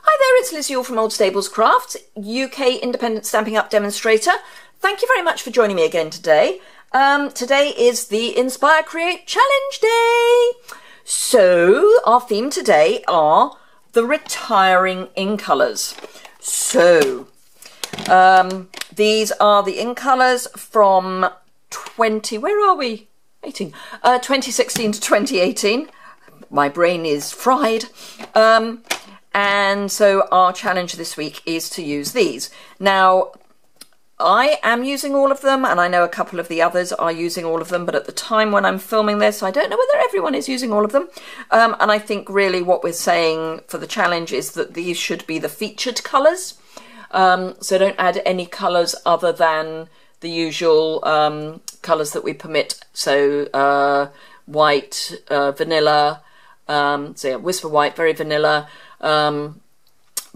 Hi there, it's Liz Yuille from Old Stables Crafts, UK independent Stampin' Up demonstrator. Thank you very much for joining me again today. Today is the Inspire.Create.Challenge day. So our theme today are the retiring ink colours. So these are the ink colours from 2016 to 2018. My brain is fried. And so our challenge this week is to use these. Now, I am using all of them, and I know a couple of the others are using all of them, but at the time when I'm filming this, I don't know whether everyone is using all of them. And I think really what we're saying for the challenge is that these should be the featured colours. So don't add any colours other than the usual colours that we permit. So white, vanilla, so yeah, Whisper White, very vanilla,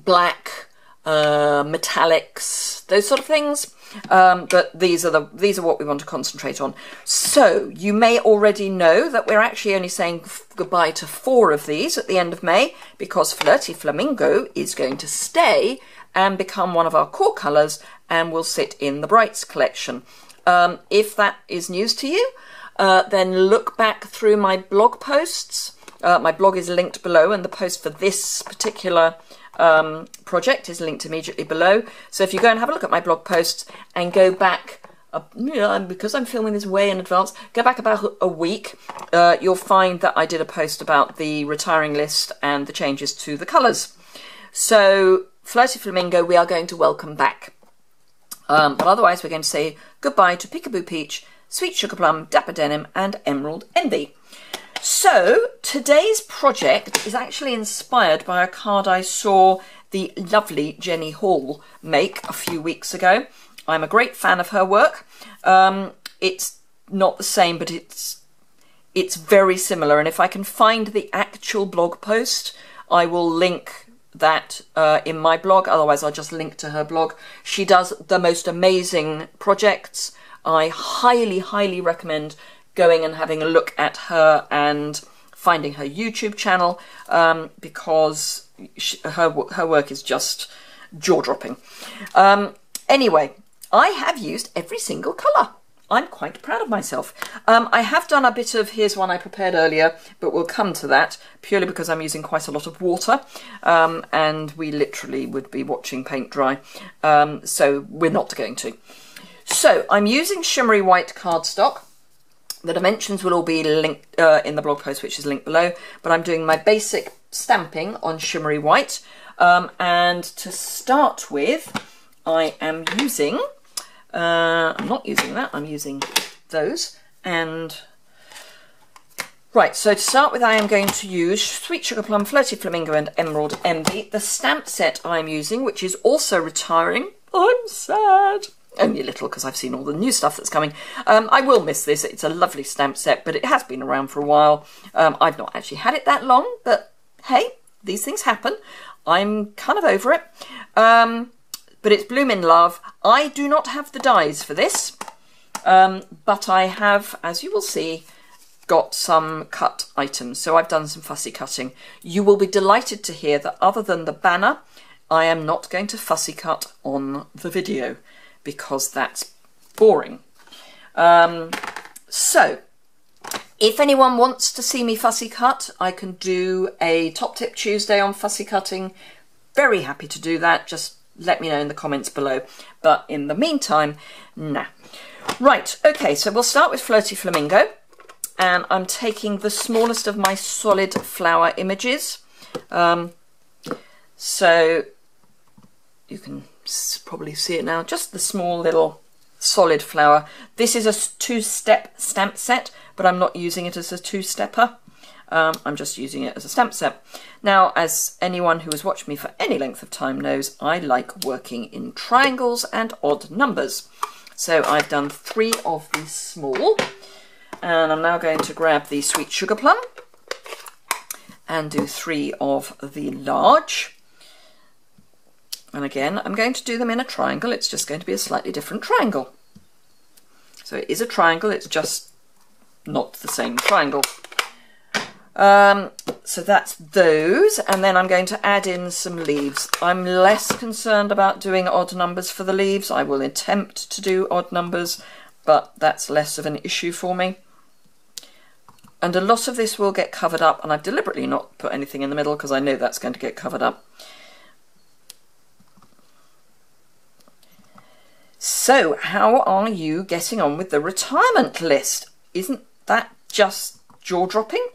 black, metallics, those sort of things. But these are what we want to concentrate on. So you may already know that we're actually only saying goodbye to 4 of these at the end of May, because Flirty Flamingo is going to stay and become one of our core colours and will sit in the Brights collection. If that is news to you, then look back through my blog posts. My blog is linked below, and the post for this particular project is linked immediately below. So if you go and have a look at my blog posts and go back, because I'm filming this way in advance, go back about a week, you'll find that I did a post about the retiring list and the changes to the colours. So Flirty Flamingo we are going to welcome back. But otherwise we're going to say goodbye to Peekaboo Peach, Sweet Sugar Plum, Dapper Denim and Emerald Envy. So today's project is actually inspired by a card I saw the lovely Jenny Hall make a few weeks ago. I'm a great fan of her work. It's not the same, but it's very similar. And if I can find the actual blog post, I will link that in my blog. Otherwise, I'll just link to her blog. She does the most amazing projects. I highly, highly recommend going and having a look at her and finding her YouTube channel, because her work is just jaw-dropping. Anyway, I have used every single colour. I'm quite proud of myself. I have done a bit of, here's one I prepared earlier, but we'll come to that, purely because I'm using quite a lot of water, and we literally would be watching paint dry, so we're not going to. So I'm using shimmery white cardstock. The dimensions will all be linked in the blog post, which is linked below, but I'm doing my basic stamping on shimmery white. And to start with, I am using, I'm not using that, I'm using those. And right, so to start with, I am going to use Sweet Sugar Plum, Flirty Flamingo and Emerald Envy. The stamp set I'm using, which is also retiring. I'm sad. Only a little, because I've seen all the new stuff that's coming. I will miss this. It's a lovely stamp set, but it has been around for a while. I've not actually had it that long, but hey, these things happen. I'm kind of over it. But it's Bloom in Love. I do not have the dies for this, but I have, as you will see, got some cut items. So I've done some fussy cutting. You will be delighted to hear that other than the banner, I am not going to fussy cut on the video, because that's boring. So if anyone wants to see me fussy cut, I can do a Top Tip Tuesday on fussy cutting. Very happy to do that. Just let me know in the comments below. But in the meantime, nah. Right, okay, so we'll start with Flirty Flamingo. And I'm taking the smallest of my solid flower images. So you can probably see it now, just the small little solid flower. This is a 2-step stamp set, but I'm not using it as a 2-stepper. I'm just using it as a stamp set. Now, as anyone who has watched me for any length of time knows, I like working in triangles and odd numbers. So I've done 3 of the small, and I'm now going to grab the Sweet Sugar Plum and do 3 of the large. And again, I'm going to do them in a triangle. It's just going to be a slightly different triangle. So it is a triangle, it's just not the same triangle. So that's those, and then I'm going to add in some leaves. I'm less concerned about doing odd numbers for the leaves. I will attempt to do odd numbers, but that's less of an issue for me. And a lot of this will get covered up, and I've deliberately not put anything in the middle because I know that's going to get covered up. So how are you getting on with the retirement list? Isn't that just jaw-dropping?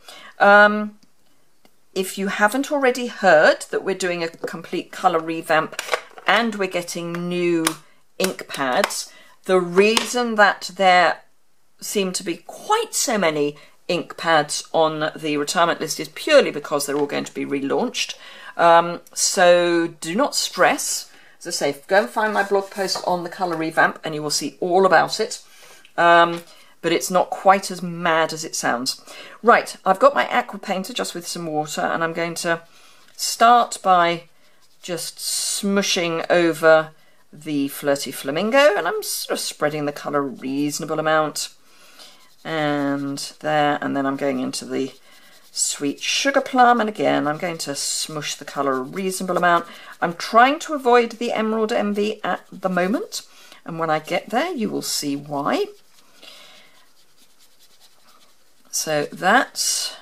If you haven't already heard that we're doing a complete colour revamp and we're getting new ink pads, the reason that there seem to be quite so many ink pads on the retirement list is purely because they're all going to be relaunched. So do not stress. As I say, go and find my blog post on the colour revamp and you will see all about it. But it's not quite as mad as it sounds. Right, I've got my aqua painter just with some water, and I'm going to start by just smushing over the Flirty Flamingo, and I'm sort of spreading the colour a reasonable amount. And there, and then I'm going into the Sweet Sugar Plum, and again I'm going to smush the colour a reasonable amount. I'm trying to avoid the Emerald Envy at the moment, and when I get there you will see why. So that's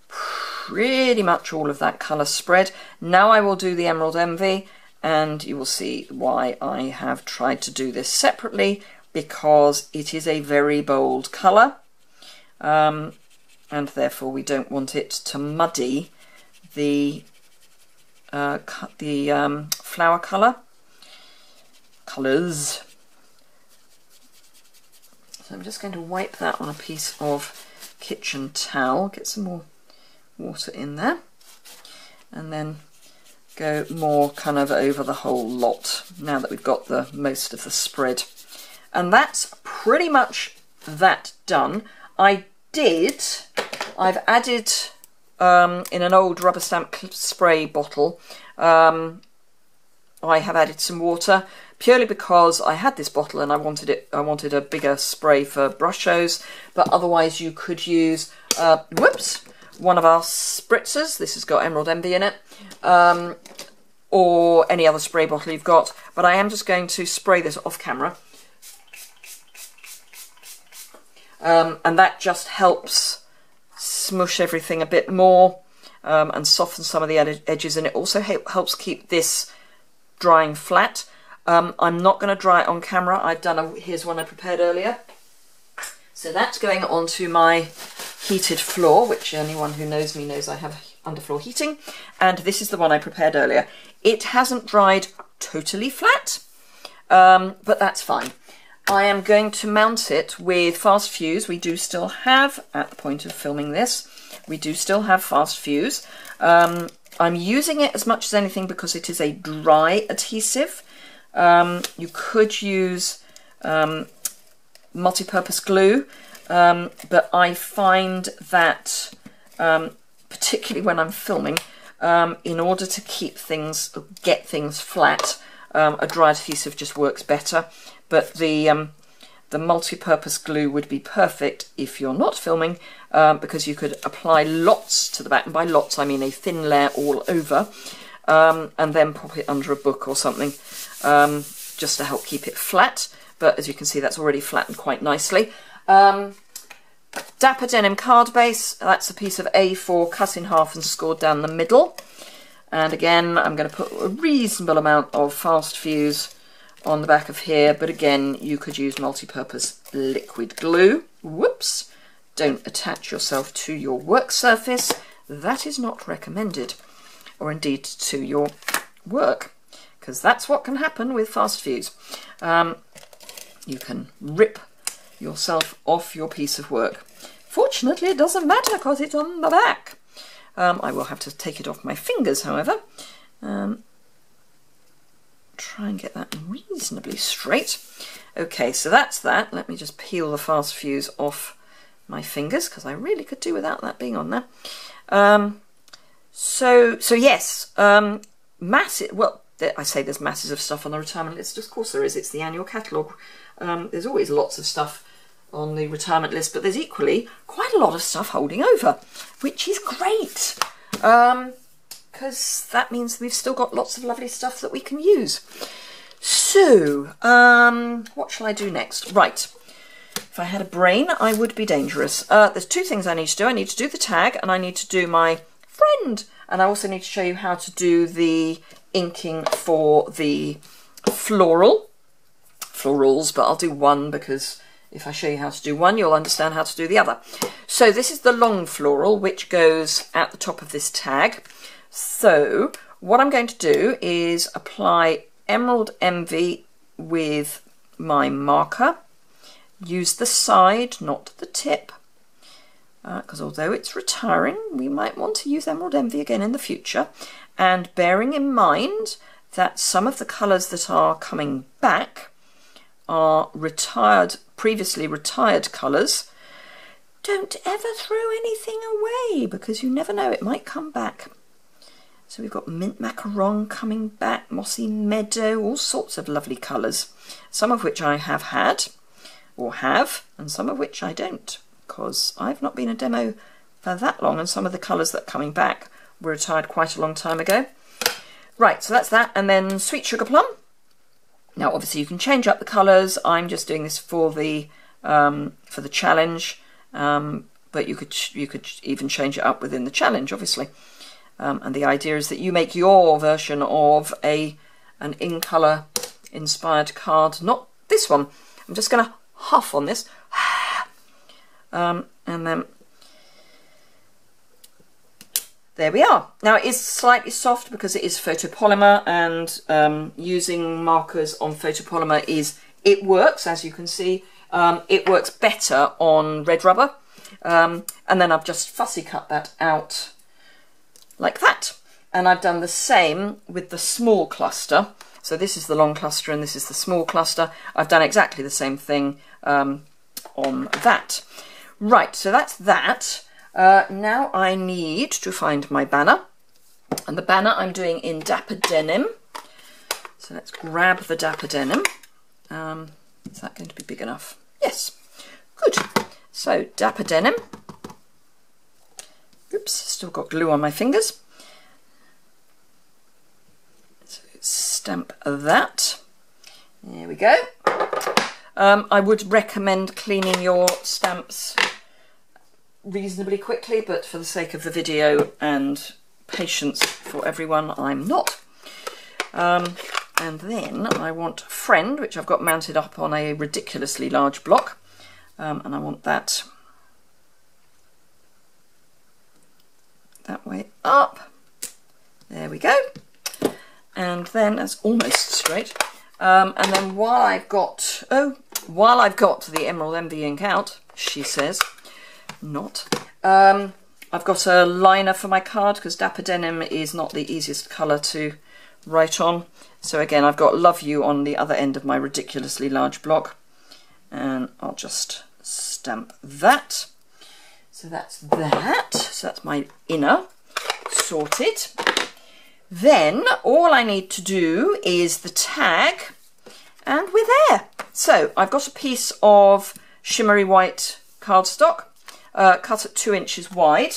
pretty much all of that colour spread. Now I will do the Emerald Envy, and you will see why I have tried to do this separately, because it is a very bold colour, and therefore we don't want it to muddy the flower colours. So I'm just going to wipe that on a piece of kitchen towel, get some more water in there, and then go more kind of over the whole lot now that we've got the most of the spread. And that's pretty much that done. I've added in an old rubber stamp spray bottle, I have added some water purely because I had this bottle and I wanted a bigger spray for brush shows, but otherwise you could use one of our spritzers. This has got Emerald Envy in it, or any other spray bottle you've got, but I am just going to spray this off camera, and that just helps smush everything a bit more and soften some of the edges, and it also helps keep this drying flat. I'm not going to dry it on camera. Here's one I prepared earlier. So that's going onto my heated floor, which anyone who knows me knows I have underfloor heating. And this is the one I prepared earlier. It hasn't dried totally flat, but that's fine. I am going to mount it with fast fuse. We do still have, at the point of filming this, we do still have fast fuse. I'm using it as much as anything because it is a dry adhesive. You could use multi-purpose glue, but I find that particularly when I'm filming, in order to get things flat, a dry adhesive just works better. But the multi-purpose glue would be perfect if you're not filming, because you could apply lots to the back, and by lots I mean a thin layer all over, and then pop it under a book or something, just to help keep it flat. But as you can see, that's already flattened quite nicely. Dapper Denim card base, that's a piece of A4 cut in half and scored down the middle. And again, I'm going to put a reasonable amount of fast fuse on the back of here, but again, you could use multi-purpose liquid glue. Whoops! Don't attach yourself to your work surface. That is not recommended, or indeed to your work, because that's what can happen with fast fuse. You can rip yourself off your piece of work. Fortunately, it doesn't matter because it's on the back. I will have to take it off my fingers, however. Try and get that reasonably straight. Okay, so that's that. Let me just peel the fast fuse off my fingers, because I really could do without that being on there. So yes, massive. Well, I say there's masses of stuff on the retirement list. Of course there is. It's the annual catalogue. There's always lots of stuff on the retirement list, but there's equally quite a lot of stuff holding over, which is great, because that means we've still got lots of lovely stuff that we can use. So, what shall I do next? Right, if I had a brain, I would be dangerous. There's two things I need to do. I need to do the tag, and I need to do my friend, and I also need to show you how to do the inking for the florals, but I'll do one because if I show you how to do one, you'll understand how to do the other. So this is the long floral, which goes at the top of this tag. So what I'm going to do is apply Emerald Envy with my marker. Use the side, not the tip, because although it's retiring, we might want to use Emerald Envy again in the future. And bearing in mind that some of the colours that are coming back are previously retired colours, don't ever throw anything away because you never know, it might come back. So we've got Mint Macaron coming back, Mossy Meadow, all sorts of lovely colours, some of which I have had or have, and some of which I don't, because I've not been a demo for that long, and some of the colours that are coming back were retired quite a long time ago. Right, so that's that, and then Sweet Sugar Plum. Now, obviously, you can change up the colours. I'm just doing this for the challenge, but you could even change it up within the challenge, obviously. And the idea is that you make your version of an in-colour inspired card, not this one. I'm just going to huff on this, and then there we are. Now it is slightly soft because it is photopolymer, and using markers on photopolymer it works, as you can see. It works better on red rubber, and then I've just fussy cut that out like that, and I've done the same with the small cluster. So this is the long cluster and this is the small cluster. I've done exactly the same thing on that. Right, so that's that. Now I need to find my banner, and the banner I'm doing in Dapper Denim. So let's grab the Dapper Denim. Is that going to be big enough? Yes, good. So Dapper Denim. Oops, still got glue on my fingers. So stamp that. There we go. I would recommend cleaning your stamps reasonably quickly, but for the sake of the video and patience for everyone, I'm not. And then I want Friend, which I've got mounted up on a ridiculously large block, and I want that way up. There we go. And then that's almost straight. And then while I've got the Emerald Envy ink out, she says, not. I've got a liner for my card because Dapper Denim is not the easiest colour to write on. So again, I've got Love You on the other end of my ridiculously large block, and I'll just stamp that. So that's that. So that's my inner sorted. Then all I need to do is the tag, and we're there. So I've got a piece of shimmery white cardstock cut at 2 inches wide,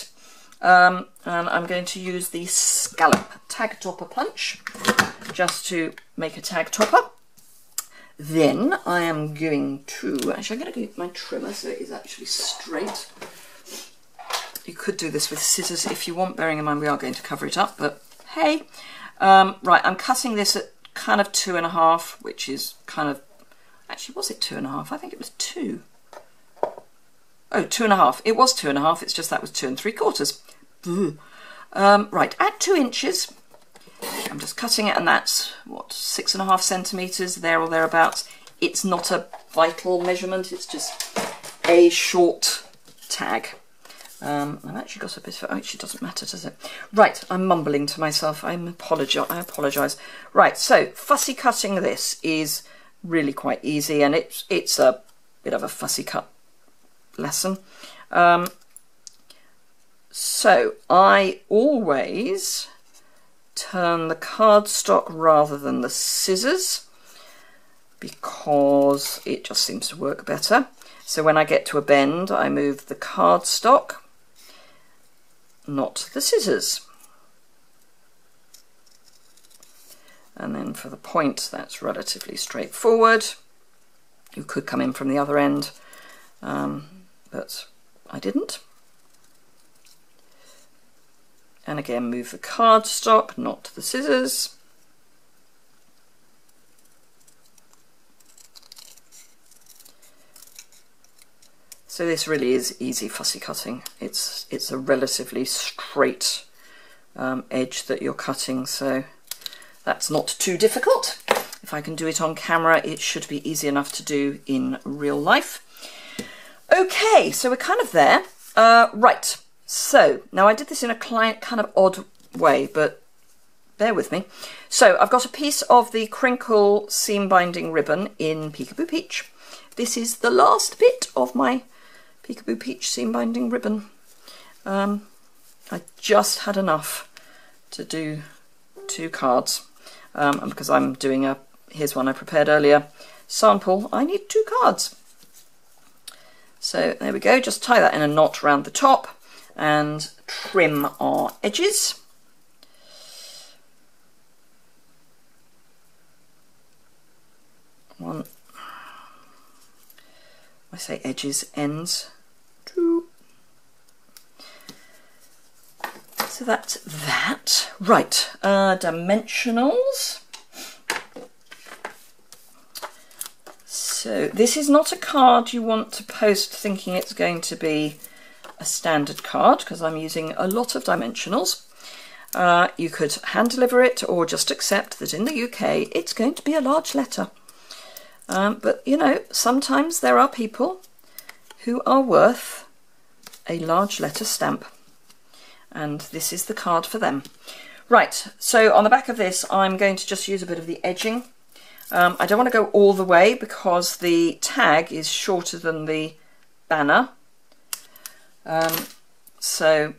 and I'm going to use the scallop tag topper punch just to make a tag topper. Then I am going to, actually I'm going to get my trimmer so it is actually straight. You could do this with scissors if you want, bearing in mind we are going to cover it up, but hey. Right, I'm cutting this at kind of 2.5, which is kind of, actually was it 2.5? I think it was 2. Oh, 2.5. It was 2.5, it's just that was 2 3/4. Right, at 2 inches, I'm just cutting it, and that's, what, 6.5 centimetres, there or thereabouts. It's not a vital measurement, it's just a short tag. I've actually got a bit of it, actually doesn't matter, does it? Right, I'm mumbling to myself, I apologise. Right, so fussy cutting this is really quite easy, and it's a bit of a fussy cut lesson. So I always turn the cardstock rather than the scissors because it just seems to work better. So when I get to a bend, I move the cardstock, not the scissors. And then for the point, that's relatively straightforward. You could come in from the other end, but I didn't. And again, move the cardstock, not the scissors. So this really is easy fussy cutting. It's a relatively straight edge that you're cutting, so that's not too difficult. If I can do it on camera, it should be easy enough to do in real life. Okay, so we're kind of there. Right, so now I did this in a kind of odd way, but bear with me. So I've got a piece of the crinkle seam binding ribbon in Peekaboo Peach. This is the last bit of my Peekaboo Peach seam binding ribbon. I just had enough to do 2 cards. And because I'm doing here's one I prepared earlier, sample, I need 2 cards. So there we go, just tie that in a knot around the top and trim our edges. One, I say edges, ends, 2. So that's that. Right, dimensionals. So this is not a card you want to post thinking it's going to be a standard card, because I'm using a lot of dimensionals. You could hand deliver it or just accept that in the UK it's going to be a large letter. But you know, sometimes there are people who are worth a large letter stamp, and this is the card for them. Right, so on the back of this I'm going to just use a bit of the edging. I don't want to go all the way because the tag is shorter than the banner. So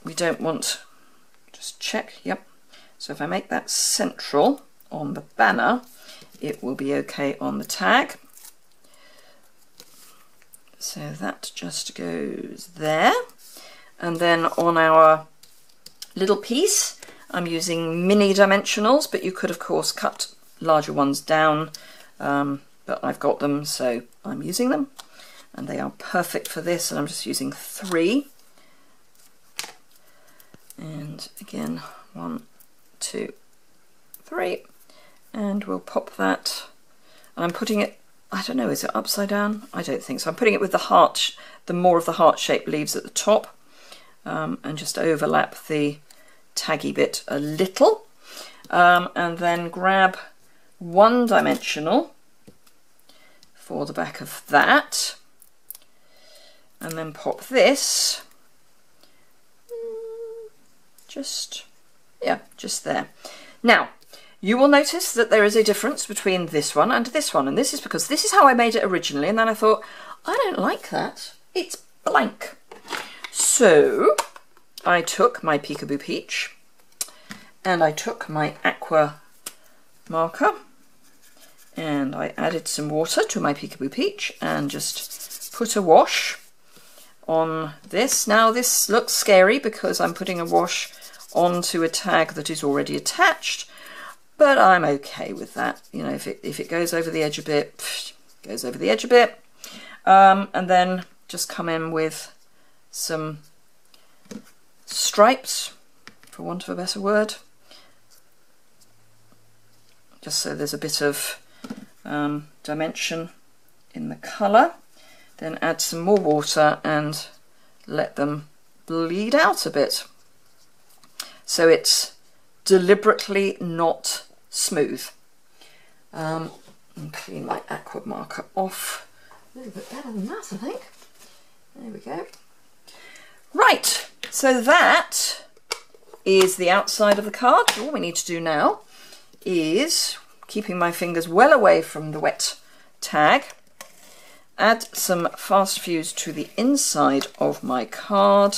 we don't want, just check, yep. So if I make that central on the banner, it will be okay on the tag. So that just goes there. And then on our little piece, I'm using mini dimensionals, but you could of course cut larger ones down, but I've got them, so I'm using them, and they are perfect for this, and I'm just using 3. And again, 1, 2, 3, and we'll pop that. And I'm putting it, I don't know, is it upside down? I don't think so. I'm putting it with the heart, the more of the heart-shaped leaves at the top, and just overlap the taggy bit a little, and then grab 1 dimensional for the back of that, and then pop this just there. Now you will notice that there is a difference between this one and this one, and this is because this is how I made it originally, and then I thought, I don't like that, it's blank. So I took my Peekaboo Peach and I took my aqua marker and I added some water to my Peekaboo Peach and just put a wash on this. Now this looks scary because I'm putting a wash onto a tag that is already attached, but I'm okay with that. You know, if it goes over the edge a bit, it goes over the edge a bit. And then just come in with some stripes, for want of a better word, just so there's a bit of dimension in the colour. Then add some more water and let them bleed out a bit, so it's deliberately not smooth. And clean my aqua marker off a little bit better than that, I think. There we go. Right, so that is the outside of the card. All we need to do now is, keeping my fingers well away from the wet tag, add some fast fuse to the inside of my card.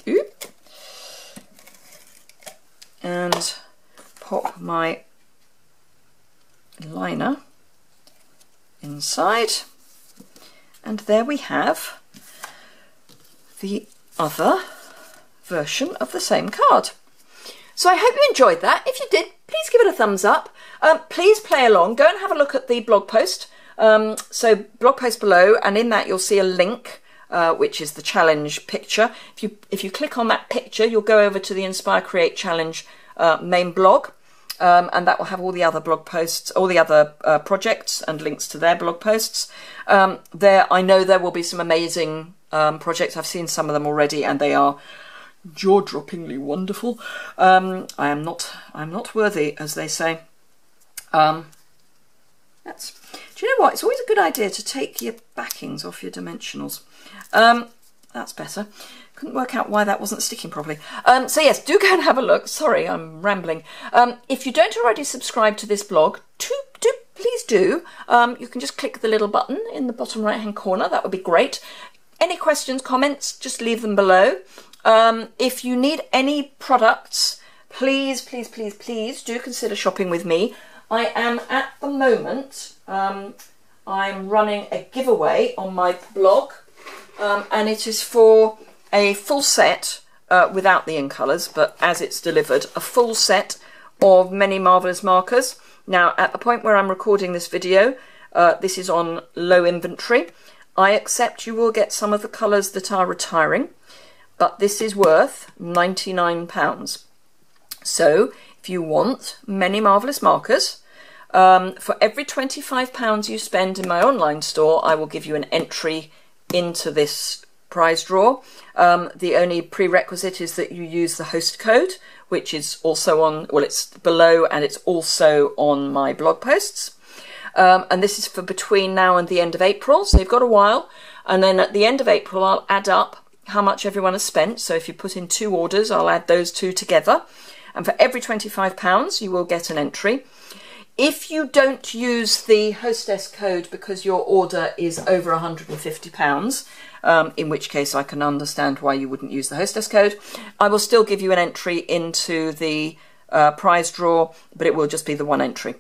Oop. And pop my liner inside. And there we have the other version of the same card. So I hope you enjoyed that. If you did, please give it a thumbs up. Please play along. Go and have a look at the blog post. So blog post below, and in that you'll see a link, which is the challenge picture. If you click on that picture, you'll go over to the Inspire.Create.Challenge main blog, and that will have all the other blog posts, all the other projects and links to their blog posts. I know there will be some amazing projects. I've seen some of them already, and they are jaw-droppingly wonderful. I'm not worthy, as they say. Do you know what? It's always a good idea to take your backings off your dimensionals. That's better. Couldn't work out why that wasn't sticking properly. So yes, do go and have a look. Sorry, I'm rambling. If you don't already subscribe to this blog, please do. You can just click the little button in the bottom right-hand corner. That would be great. Any questions, comments, just leave them below. If you need any products, please do consider shopping with me. I am at the moment, I'm running a giveaway on my blog, and it is for a full set, without the in colours, but as it's delivered, a full set of Many Marvellous markers. Now, at the point where I'm recording this video, this is on low inventory. I accept you will get some of the colours that are retiring, but this is worth £99. So, if you want Many Marvellous markers, for every £25 you spend in my online store, I will give you an entry into this prize draw. The only prerequisite is that you use the host code, which is also on, well, it's below and it's also on my blog posts. And this is for between now and the end of April, so you've got a while. And then at the end of April, I'll add up how much everyone has spent. So if you put in 2 orders, I'll add those 2 together. And for every £25, you will get an entry. If you don't use the hostess code because your order is over £150, in which case I can understand why you wouldn't use the hostess code, I will still give you an entry into the prize draw, but it will just be the 1 entry.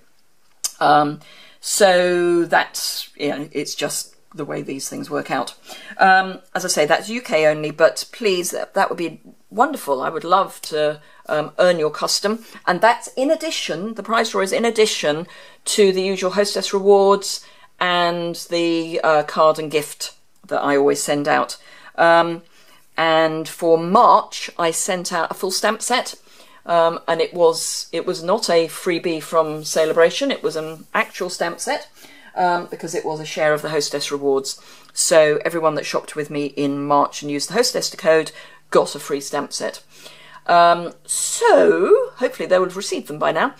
So that's, it's just the way these things work out. As I say, that's UK only, but please, that would be wonderful. I would love to earn your custom, and that's in addition, the prize draw is in addition to the usual hostess rewards and the card and gift that I always send out. And for March, I sent out a full stamp set, and it was not a freebie from Celebration, it was an actual stamp set, because it was a share of the hostess rewards. So everyone that shopped with me in March and used the hostess code got a free stamp set. So hopefully they would have received them by now,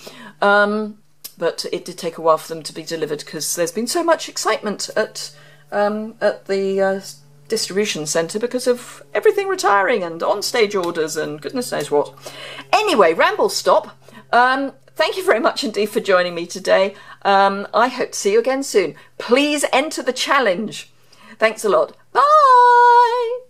but it did take a while for them to be delivered because there's been so much excitement at the distribution centre because of everything retiring and on-stage orders and goodness knows what. Anyway, ramble stop. Thank you very much indeed for joining me today. I hope to see you again soon. Please enter the challenge. Thanks a lot. Bye!